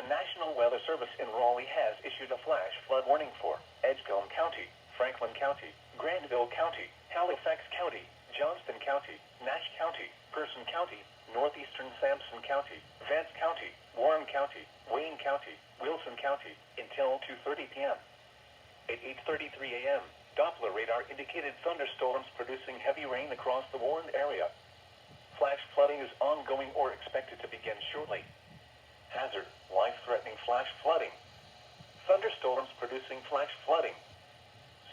National Weather Service in Raleigh has issued a flash flood warning for Edgecombe County, Franklin County, Granville County, Halifax County, Johnston County, Nash County, Person County, Northeastern Sampson County, Vance County, Warren County, Wayne County, Wilson County, until 2:30 p.m. At 8:33 a.m., Doppler radar indicated thunderstorms producing heavy rain across the warned area. Flash flooding is ongoing or expected to begin shortly. Hazard: life-threatening flash flooding. Thunderstorms producing flash flooding.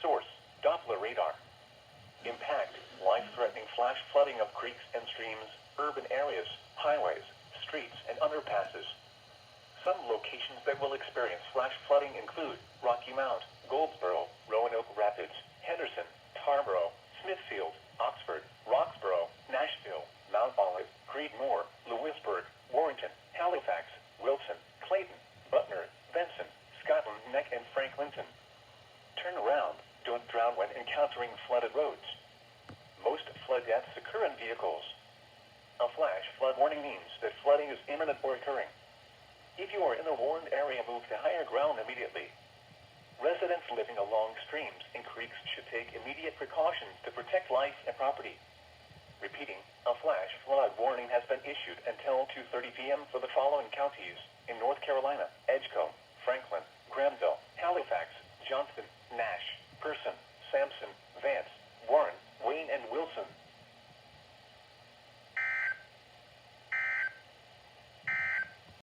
Source: Doppler radar. Impact: life-threatening flash flooding of creeks and streams, urban areas, highways, streets, and underpasses. Some locations that will experience flash flooding include Rocky Mount, Goldsboro, Roanoke Rapids, Henderson, Tarboro, Smithfield, Oxford, Roxboro, Nashville, Mount Olive, Creedmoor, Lewisburg, Warrenton, Halifax, Wilson, Clayton, Butner, Benson, Scotland Neck, and Franklinton. Turn around. Don't drown when encountering flooded roads. Most flood deaths occur in vehicles. A flash flood warning means that flooding is imminent or occurring. If you are in a warned area, move to higher ground immediately. Residents living along streams and creeks should take immediate precautions to protect life and property. Repeating, a flash flood warning has been issued until 2:30 p.m. for the following counties in North Carolina: Edgecombe,